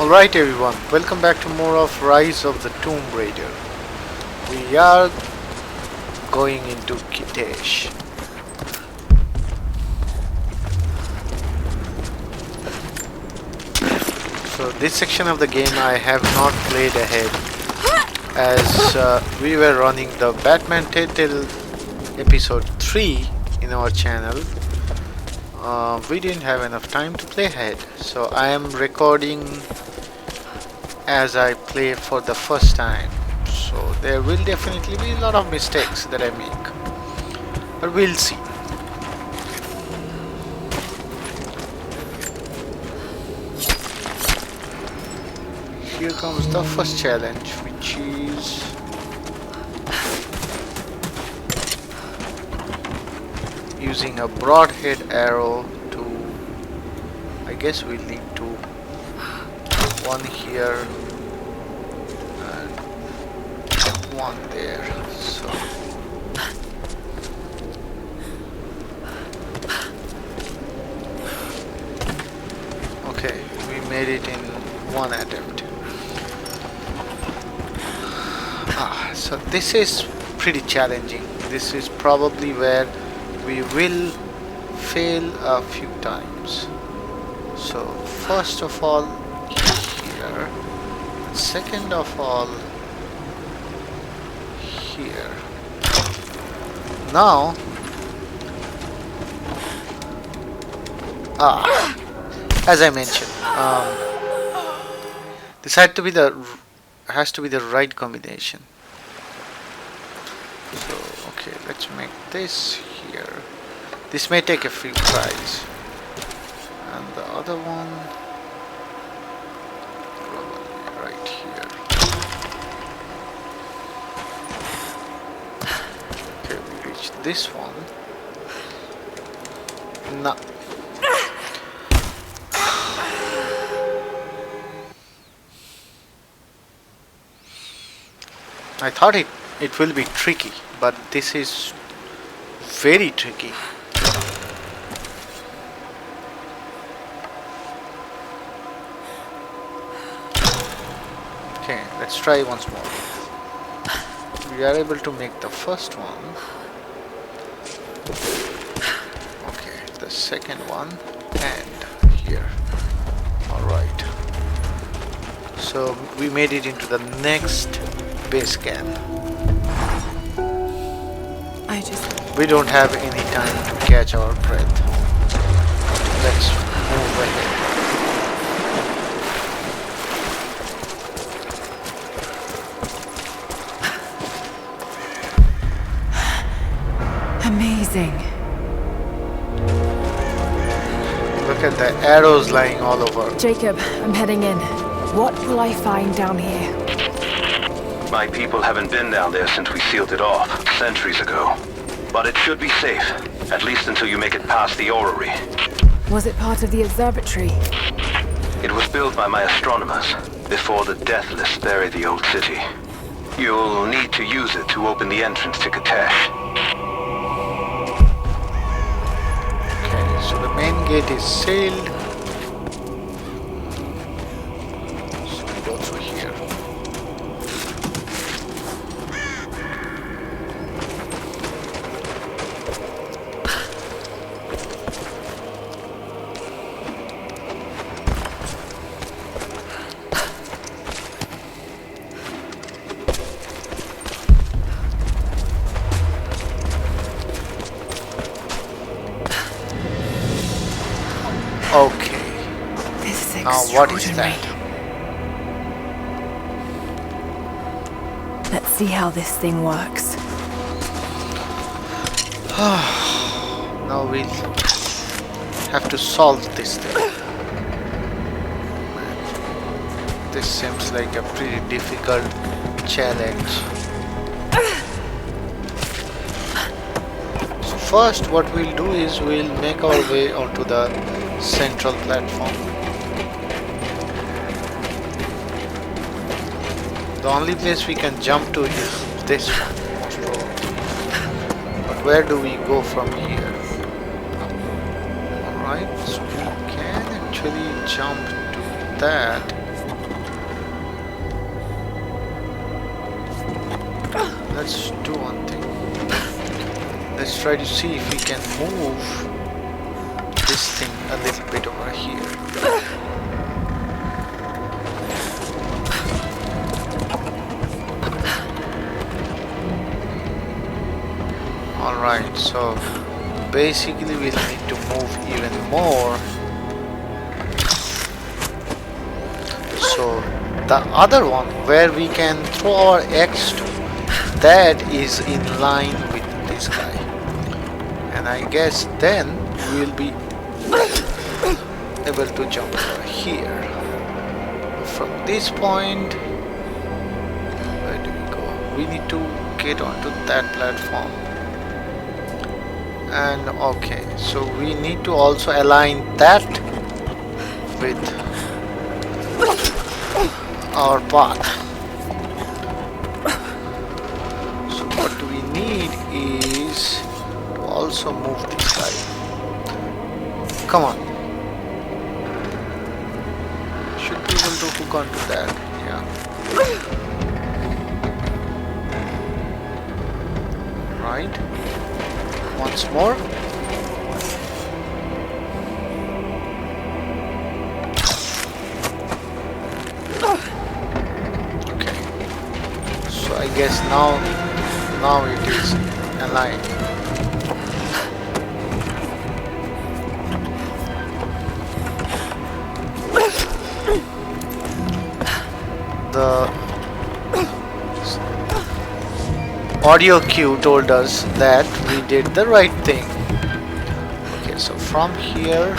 Alright everyone, welcome back to more of Rise of the Tomb Raider. We are going into Kitezh. So this section of the game I have not played ahead, as we were running the Batman Telltale episode 3 in our channel. We didn't have enough time to play ahead, so I am recording as I play for the first time. So there will definitely be a lot of mistakes that I make, but we'll see. Here comes the first challenge, which is using a broadhead arrow to, I guess we'll need to one here and one there. So okay, we made it in one attempt. So this is pretty challenging. This is probably where we will fail a few times. So first of all here, second of all here. Now as I mentioned, this has to be the right combination. So okay, let's make this here. This may take a few tries, and the other one probably right here. Okay, we reached this one. No. I thought it will be tricky, but this is very tricky. Okay, let's try once more. We are able to make the first one. Okay, the second one, and here. Alright. So we made it into the next base camp. We don't have any time to catch our breath. Let's move ahead. Amazing. Look at the arrows lying all over. Jacob, I'm heading in. What will I find down here? My people haven't been down there since we sealed it off, centuries ago. But it should be safe, at least until you make it past the Orrary. Was it part of the observatory? It was built by my astronomers, before the Deathless buried the old city. You'll need to use it to open the entrance to Kitezh. Okay, so the main gate is sealed. So we go through here. Okay. This is Now what is extraordinary. that? Let's see how this thing works. Now we'll have to solve this thing. This seems like a pretty difficult challenge. So first what we'll do is we'll make our way onto the central platform. The only place we can jump to is this one, most probably. But where do we go from here? Alright, so we can actually jump to that. let's do one thing. Let's try to see if we can move this thing a little bit over here. Alright, so basically we'll need to move even more. So the other one where we can throw our X to, that is in line with this guy. And I guess then we'll be able to jump over here. From this point, where do we go? We need to get onto that platform. And okay, so we need to also align that with our path. So what do we need is to also move this guy. Come on. Should be able to hook onto that. Yeah. Right. Once more. Okay. So I guess now it is aligned. The audio cue told us that we did the right thing. Okay, so from here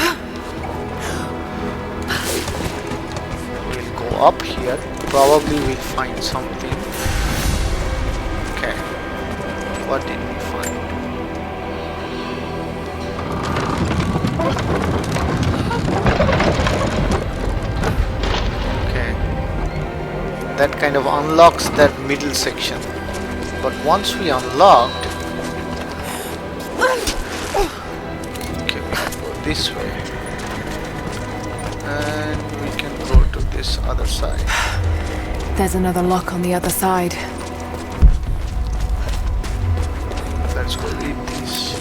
we'll go up here. Probably we'll find something. Okay, what did we find? Okay, that kind of unlocks that middle section. But once we unlocked, okay, we can go this way, and we can go to this other side. There's another lock on the other side. Let's go read these.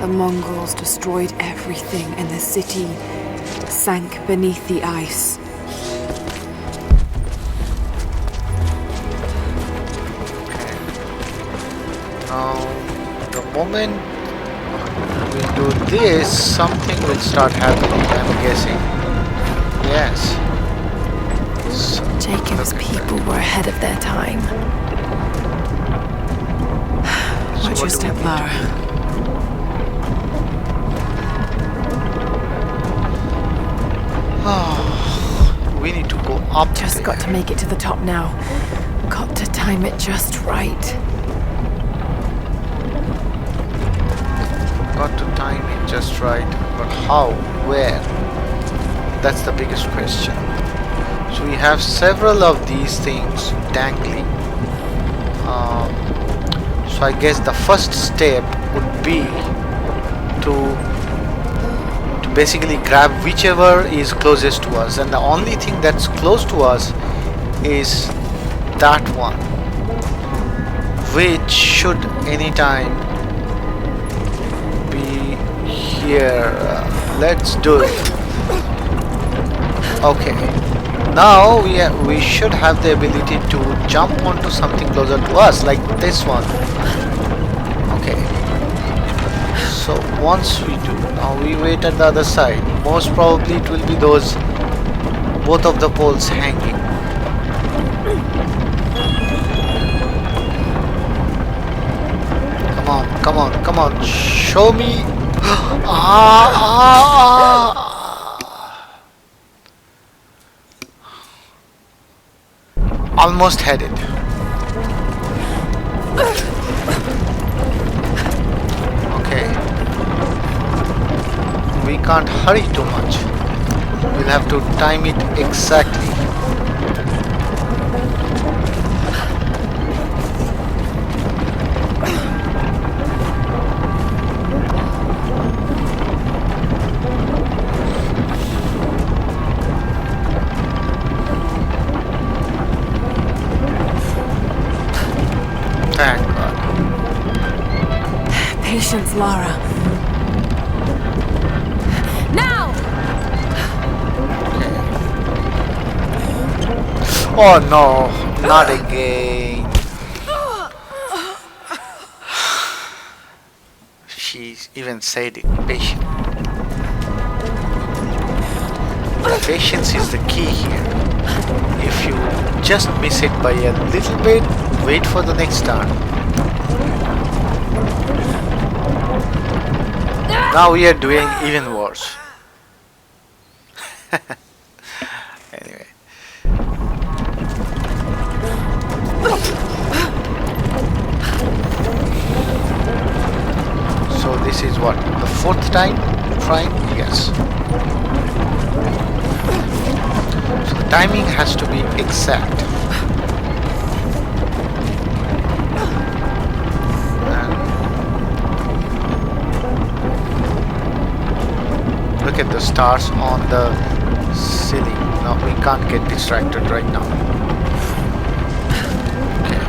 The Mongols destroyed everything, and the city sank beneath the ice. Now, the moment we do this, something will start happening, I'm guessing. Yes. So, Jacob's people were ahead of their time. Watch your step, Lara. We need to go up. Just got to make it to the top now. Got to time it just right. Got to time it just right, but how? Where? That's the biggest question. So we have several of these things dangling. So I guess the first step would be to basically grab whichever is closest to us, and the only thing that's close to us is that one, which should anytime be here. Let's do it. Okay, now we should have the ability to jump onto something closer to us, like this one. Okay, so once we do, now we wait at the other side. Most probably it will be those, both of the poles hanging. Come on, come on, come on, show me. Almost had it. Okay. We can't hurry too much. We'll have to time it exactly. Patience, Lara. Now! Oh no, not again. She even said it, patient. Patience is the key here. If you just miss it by a little bit, wait for the next turn. Now we are doing even worse. Anyway. So this is what? The fourth time trying? Yes. So the timing has to be exact. Look at the stars on the ceiling. No, we can't get distracted right now. Okay.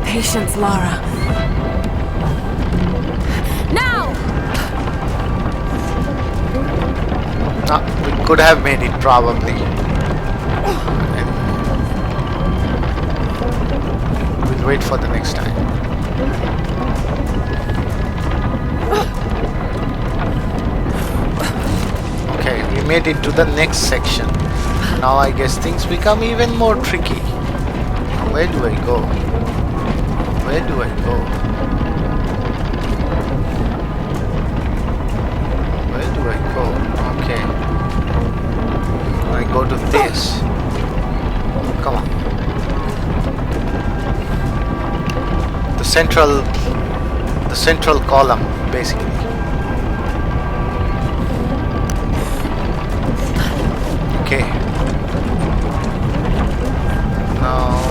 Patience, Lara. Now! No, we could have made it probably. We'll wait for the next time. Okay, we made it to the next section. Now I guess things become even more tricky. Where do I go? Where do I go? Where do I go? Okay. I go to this. Come on. The central column, basically. Okay. Now.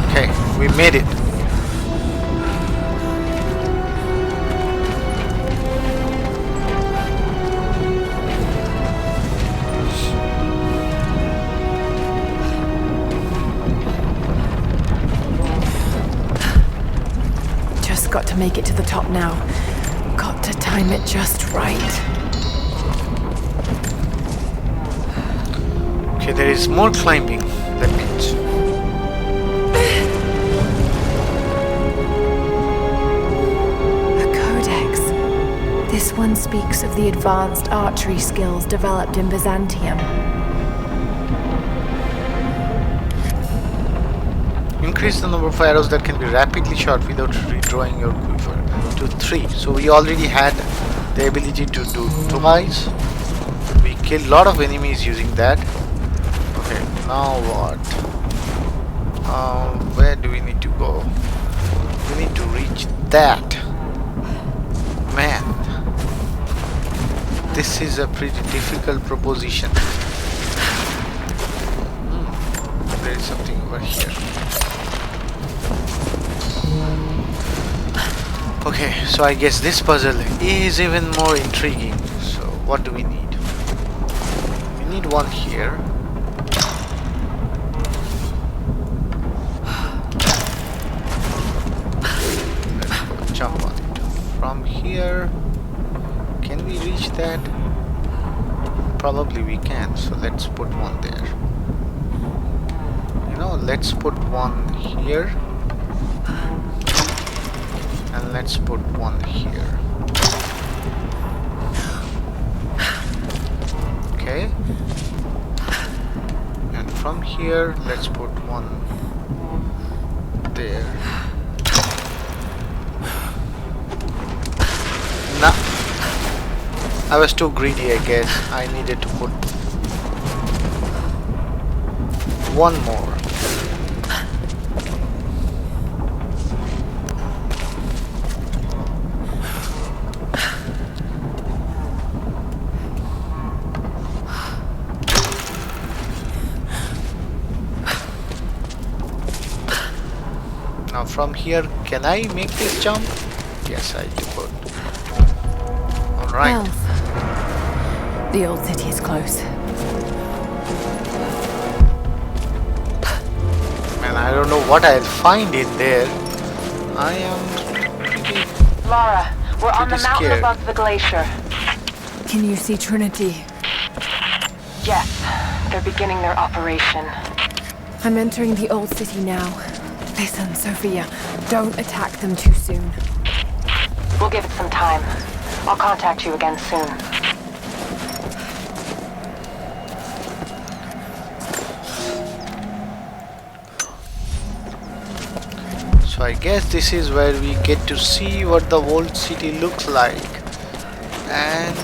Okay, we made it. Got to make it to the top now. Got to time it just right. Okay, there is more climbing. That means. A codex. This one speaks of the advanced archery skills developed in Byzantium. Increase the number of arrows that can be rapidly shot without redrawing your quiver to 3. So we already had the ability to do twice. We killed a lot of enemies using that. Okay, now what? Where do we need to go? We need to reach that. Man, this is a pretty difficult proposition. There is something over here. Okay, so I guess this puzzle is even more intriguing. So what do we need? We need one here. Let's jump on it. From here, can we reach that? Probably we can, so let's put one there. You know, let's put one here. And let's put one here. Okay. And from here, let's put one there. Nah. I was too greedy, I guess. I needed to put one more. Now from here, can I make this jump? Yes, I could. Alright. The old city is close. Man, I don't know what I'll find in there. I am pretty Lara, we're on the Pretty mountain scared. above the glacier. Can you see Trinity? Yes, they're beginning their operation. I'm entering the old city now. Listen, Sophia, don't attack them too soon. We'll give it some time. I'll contact you again soon. So I guess this is where we get to see what the old city looks like. And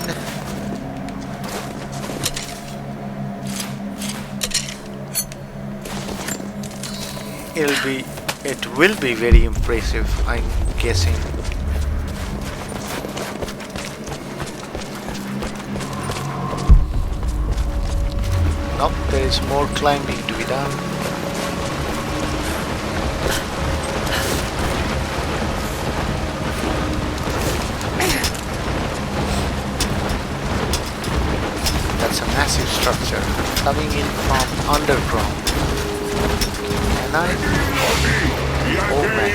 it will be very impressive, I'm guessing. Nope, there is more climbing to be done. That's a massive structure coming in from underground. And oh man.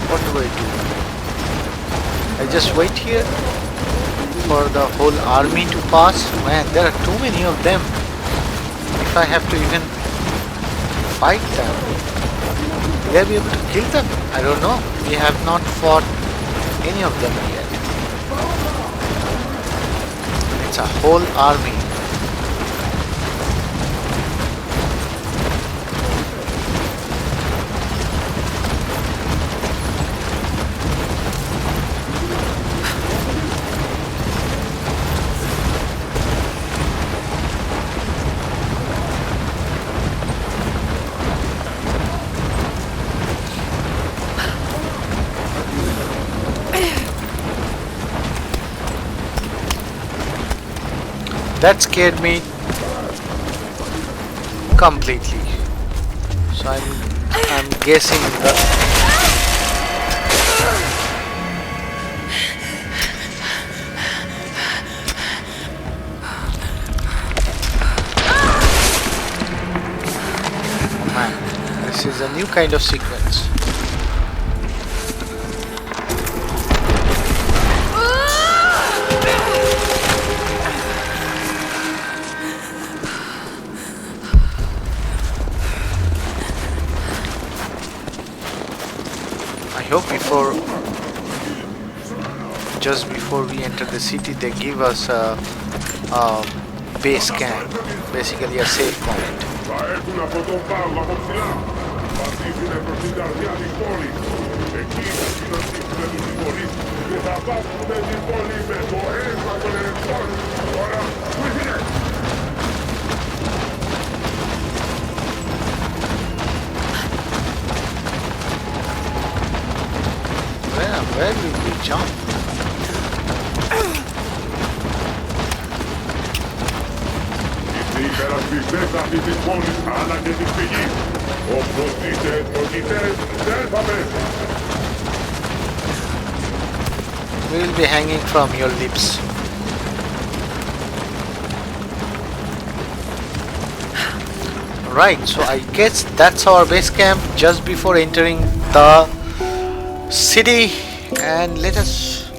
What do I do? I just wait here for the whole army to pass. Man, there are too many of them. If I have to even fight them, will I be able to kill them? I don't know. We have not fought any of them yet. It's a whole army. That scared me completely. So I'm guessing the man, this is a new kind of sequence. I hope just before we enter the city, they give us a base camp, basically a save point. Where will we jump? We will be hanging from your lips. Right, so I guess that's our base camp just before entering the city. And let us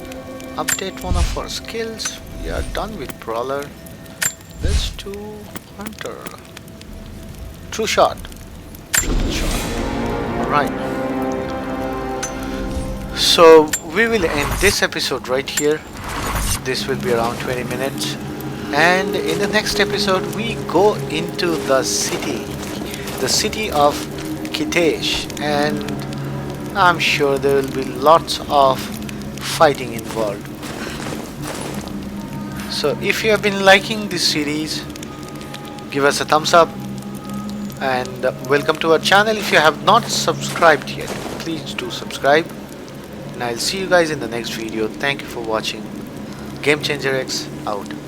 update one of our skills. We are done with Brawler. Let's do Hunter. True shot. Alright. So we will end this episode right here. This will be around 20 minutes. And in the next episode we go into the city of Kitezh, and I'm sure there will be lots of fighting involved. So if you have been liking this series, give us a thumbs up and welcome to our channel. If you have not subscribed yet, please do subscribe. and I'll see you guys in the next video. Thank you for watching. GameChangerX out.